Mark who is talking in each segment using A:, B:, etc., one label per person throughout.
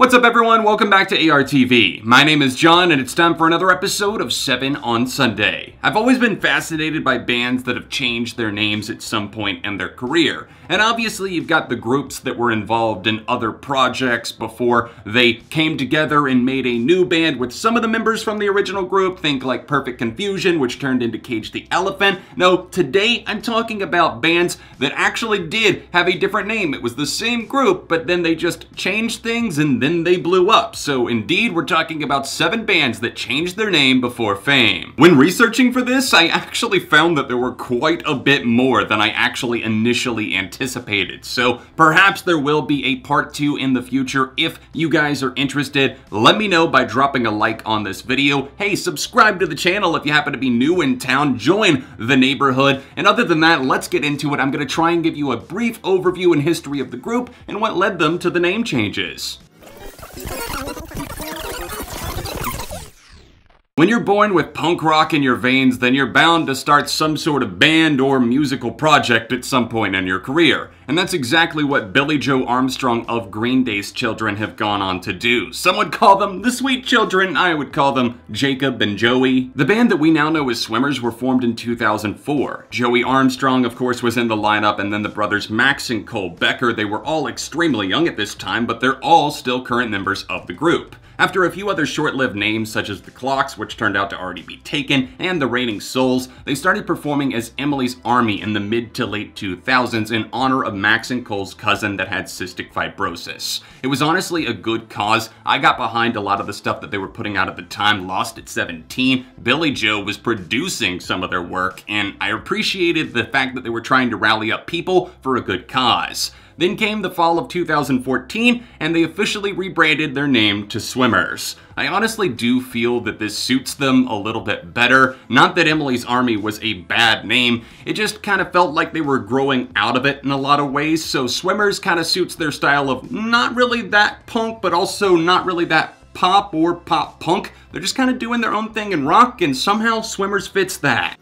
A: What's up everyone, welcome back to ARTV. My name is John and it's time for another episode of 7 on Sunday. I've always been fascinated by bands that have changed their names at some point in their career. And obviously you've got the groups that were involved in other projects before they came together and made a new band with some of the members from the original group. Think like Perfect Confusion, which turned into Cage the Elephant. No, today I'm talking about bands that actually did have a different name. It was the same group, but then they just changed things and then they blew up. So indeed, we're talking about 7 bands that changed their name before fame. When researching for this, I actually found that there were quite a bit more than I actually initially anticipated. So perhaps there will be a part 2 in the future. If you guys are interested, let me know by dropping a like on this video. Hey, subscribe to the channel if you happen to be new in town. Join the neighborhood. And other than that, let's get into it. I'm going to try and give you a brief overview and history of the group and what led them to the name changes. When you're born with punk rock in your veins, then you're bound to start some sort of band or musical project at some point in your career. And that's exactly what Billie Joe Armstrong of Green Day's children have gone on to do. Some would call them the Sweet Children, I would call them Jacob and Joey. The band that we now know as SWMRS were formed in 2004. Joey Armstrong, of course, was in the lineup, and then the brothers Max and Cole Becker. They were all extremely young at this time, but they're all still current members of the group. After a few other short-lived names such as the Clocks, which turned out to already be taken, and the Raining Souls, they started performing as Emily's Army in the mid to late 2000s in honor of Max and Cole's cousin that had cystic fibrosis. It was honestly a good cause. I got behind a lot of the stuff that they were putting out at the time. Lost at 17, Billie Joe was producing some of their work, and I appreciated the fact that they were trying to rally up people for a good cause. Then came the fall of 2014, and they officially rebranded their name to SWMRS. I honestly do feel that this suits them a little bit better. Not that Emily's Army was a bad name, it just kind of felt like they were growing out of it in a lot of ways, so SWMRS kind of suits their style of not really that punk, but also not really that pop or pop punk. They're just kind of doing their own thing in rock, and somehow SWMRS fits that.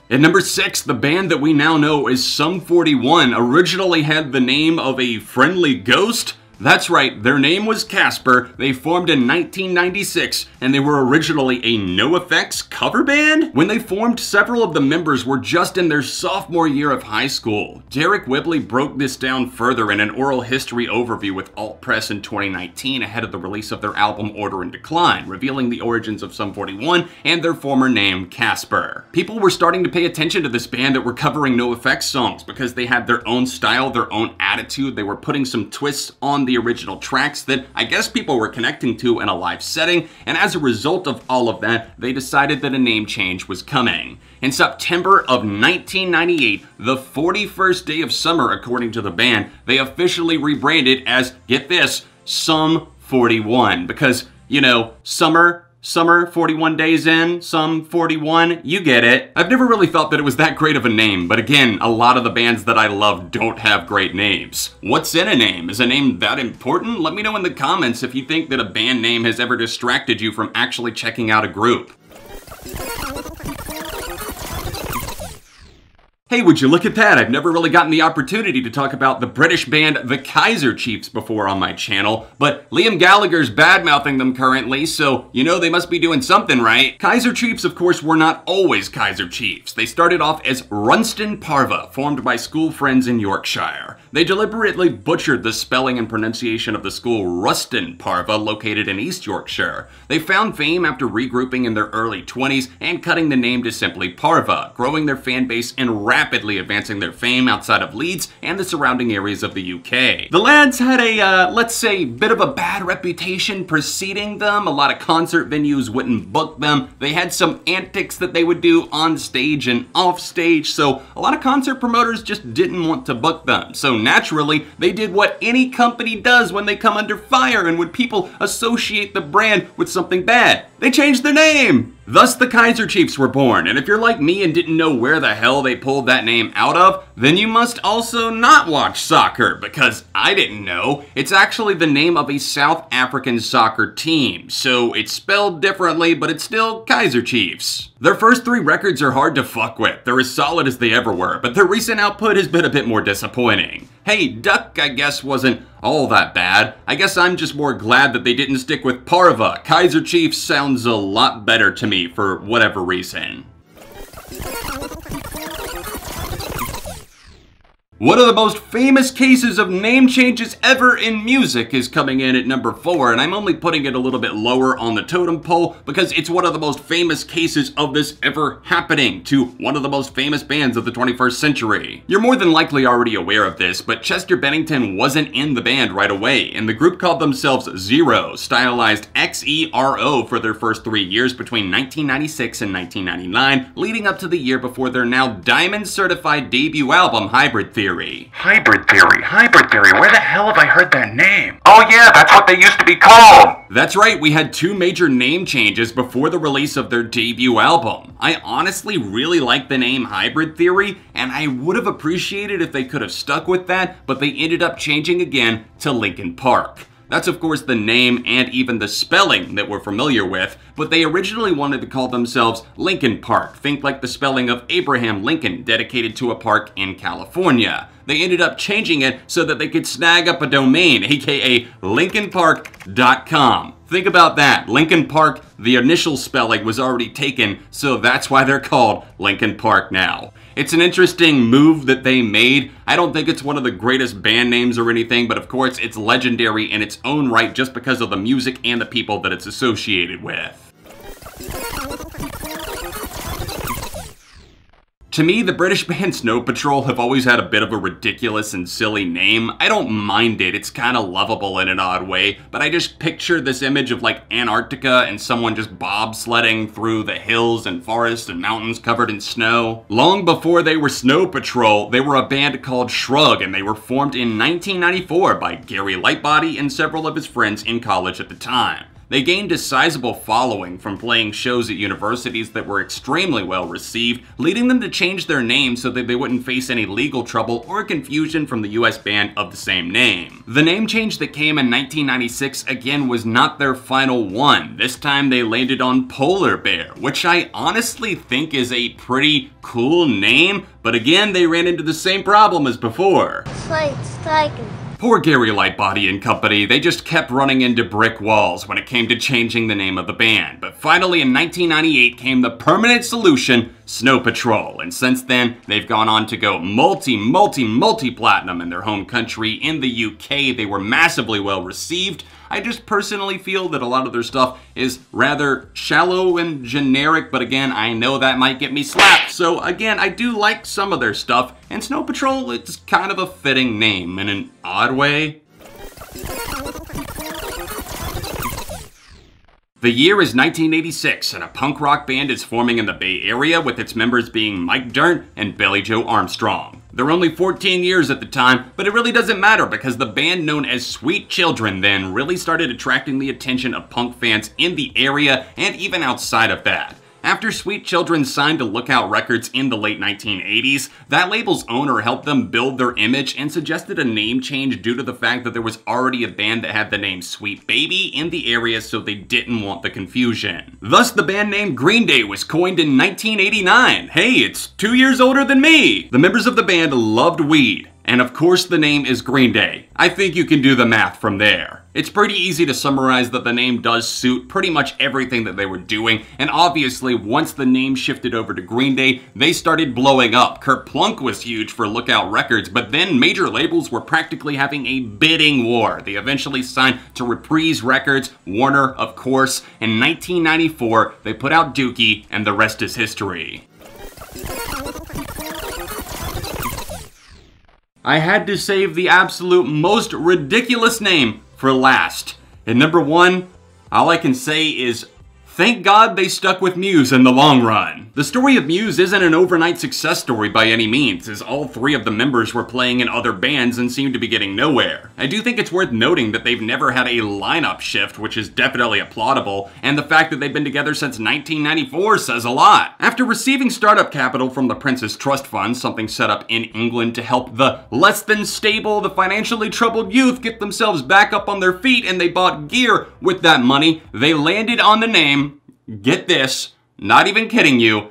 A: At number 6, the band that we now know as Sum 41 originally had the name of a friendly ghost. That's right, their name was Casper. They formed in 1996, and they were originally a NoFX cover band. When they formed, several of the members were just in their sophomore year of high school. Derek Whibley broke this down further in an oral history overview with Alt Press in 2019 ahead of the release of their album Order and Decline, revealing the origins of Sum 41 and their former name, Casper. People were starting to pay attention to this band that were covering NoFX songs because they had their own style, their own attitude. They were putting some twists on the original tracks that I guess people were connecting to in a live setting, and as a result of all of that, they decided that a name change was coming. In September of 1998, the 41st day of summer, according to the band, they officially rebranded as, get this, Sum 41, because, you know, summer, 41 days in, Sum 41, you get it. I've never really felt that it was that great of a name, but again, a lot of the bands that I love don't have great names. What's in a name? Is a name that important? Let me know in the comments if you think that a band name has ever distracted you from actually checking out a group. Hey, would you look at that? I've never really gotten the opportunity to talk about the British band the KAISER Chiefs before on my channel, but Liam Gallagher's bad-mouthing them currently, so you know they must be doing something right. KAISER Chiefs, of course, were not always KAISER Chiefs. They started off as Runston Parva, formed by school friends in Yorkshire. They deliberately butchered the spelling and pronunciation of the school Ruston Parva, located in East Yorkshire. They found fame after regrouping in their early 20s and cutting the name to simply Parva, growing their fan base and rapidly advancing their fame outside of Leeds and the surrounding areas of the UK. The lads had a, let's say, bit of a bad reputation preceding them. A lot of concert venues wouldn't book them. They had some antics that they would do on stage and off stage, so a lot of concert promoters just didn't want to book them. So naturally, they did what any company does when they come under fire and when people associate the brand with something bad. They changed their name! Thus, the KAISER Chiefs were born, and if you're like me and didn't know where the hell they pulled that name out of, then you must also not watch soccer, because I didn't know. It's actually the name of a South African soccer team, so it's spelled differently, but it's still KAISER Chiefs. Their first 3 records are hard to fuck with. They're as solid as they ever were, but their recent output has been a bit more disappointing. Hey, Duck I guess wasn't all that bad. I guess I'm just more glad that they didn't stick with Parva. Kaiser Chief sounds a lot better to me for whatever reason. One of the most famous cases of name changes ever in music is coming in at number 4, and I'm only putting it a little bit lower on the totem pole because it's one of the most famous cases of this ever happening to one of the most famous bands of the 21st century. You're more than likely already aware of this, but Chester Bennington wasn't in the band right away, and the group called themselves Zero, stylized XERO for their first 3 years between 1996 and 1999, leading up to the year before their now diamond-certified debut album, Hybrid Theory.
B: Hybrid Theory, where the hell have I heard that name?
C: Oh yeah, that's what they used to be called!
A: That's right, we had 2 major name changes before the release of their debut album. I honestly really like the name Hybrid Theory, and I would have appreciated if they could have stuck with that, but they ended up changing again to Linkin Park. That's of course the name and even the spelling that we're familiar with, but they originally wanted to call themselves Linkin Park. Think like the spelling of Abraham Lincoln, dedicated to a park in California. They ended up changing it so that they could snag up a domain, aka LinkinPark.com. Think about that. Linkin Park, the initial spelling was already taken, so that's why they're called Linkin Park now. It's an interesting move that they made. I don't think it's one of the greatest band names or anything, but of course it's legendary in its own right just because of the music and the people that it's associated with. To me, the British band Snow Patrol have always had a bit of a ridiculous and silly name. I don't mind it, it's kind of lovable in an odd way, but I just picture this image of like Antarctica and someone just bobsledding through the hills and forests and mountains covered in snow. Long before they were Snow Patrol, they were a band called Shrug, and they were formed in 1994 by Gary Lightbody and several of his friends in college at the time. They gained a sizable following from playing shows at universities that were extremely well received, leading them to change their name so that they wouldn't face any legal trouble or confusion from the US band of the same name. The name change that came in 1996 again was not their final one. This time they landed on Polar Bear, which I honestly think is a pretty cool name, but again they ran into the same problem as before. Poor Gary Lightbody and company, they just kept running into brick walls when it came to changing the name of the band. But finally in 1998 came the permanent solution, Snow Patrol, and since then they've gone on to go multi-platinum in their home country. In the UK, they were massively well received. I just personally feel that a lot of their stuff is rather shallow and generic, but again, I know that might get me slapped. So again, I do like some of their stuff, and Snow Patrol, it's kind of a fitting name in an odd way. The year is 1986, and a punk rock band is forming in the Bay Area, with its members being Mike Dirnt and Billie Joe Armstrong. They're only 14 years at the time, but it really doesn't matter because the band known as Sweet Children then really started attracting the attention of punk fans in the area and even outside of that. After Sweet Children signed to Lookout Records in the late 1980s, that label's owner helped them build their image and suggested a name change due to the fact that there was already a band that had the name Sweet Baby in the area, so they didn't want the confusion. Thus, the band name Green Day was coined in 1989. Hey, it's 2 years older than me! The members of the band loved weed. And of course the name is Green Day. I think you can do the math from there. It's pretty easy to summarize that the name does suit pretty much everything that they were doing, and obviously once the name shifted over to Green Day, they started blowing up. Kurt Plunk was huge for Lookout Records, but then major labels were practically having a bidding war. They eventually signed to Reprise Records, Warner of course. In 1994, they put out Dookie, and the rest is history. I had to save the absolute most ridiculous name for last. And number 1, all I can say is, thank God they stuck with MUSE in the long run. The story of MUSE isn't an overnight success story by any means, as all 3 of the members were playing in other bands and seemed to be getting nowhere. I do think it's worth noting that they've never had a lineup shift, which is definitely applaudable, and the fact that they've been together since 1994 says a lot. After receiving startup capital from the Prince's Trust Fund, something set up in England to help the less than stable, the financially troubled youth get themselves back up on their feet, and they bought gear with that money, they landed on the name, get this, not even kidding you,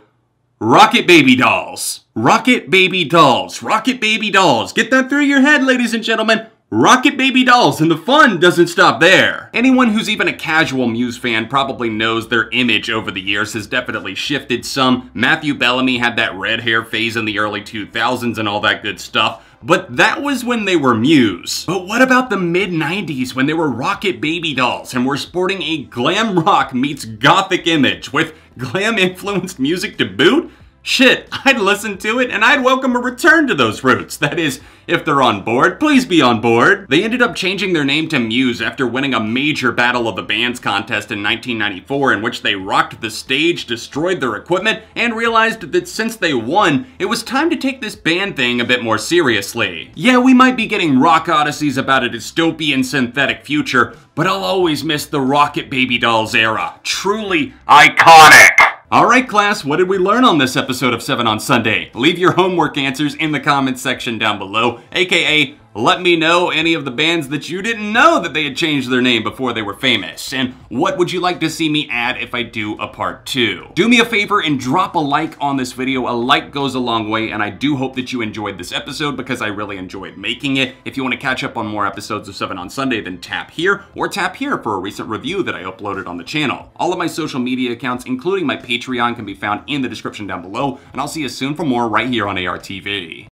A: Rocket Baby Dolls. Rocket Baby Dolls. Rocket Baby Dolls. Get that through your head, ladies and gentlemen. Rocket Baby Dolls, and the fun doesn't stop there. Anyone who's even a casual MUSE fan probably knows their image over the years has definitely shifted some. Matthew Bellamy had that red hair phase in the early 2000s and all that good stuff. But that was when they were MUSE. But what about the mid-90s when they were Rocket Baby Dolls and were sporting a glam rock meets gothic image with glam-influenced music to boot? Shit, I'd listen to it and I'd welcome a return to those roots. That is, if they're on board, please be on board. They ended up changing their name to MUSE after winning a major Battle of the Bands contest in 1994 in which they rocked the stage, destroyed their equipment, and realized that since they won, it was time to take this band thing a bit more seriously. Yeah, we might be getting rock odysseys about a dystopian synthetic future, but I'll always miss the Rocket Baby Dolls era. Truly
C: Iconic!
A: Alright class, what did we learn on this episode of 7 on Sunday? Leave your homework answers in the comments section down below, aka let me know any of the bands that you didn't know that they had changed their name before they were famous. And what would you like to see me add if I do a part 2? Do me a favor and drop a like on this video. A like goes a long way, and I do hope that you enjoyed this episode because I really enjoyed making it. If you want to catch up on more episodes of 7 on Sunday, then tap here or tap here for a recent review that I uploaded on the channel. All of my social media accounts, including my Patreon, can be found in the description down below, and I'll see you soon for more right here on ARTV.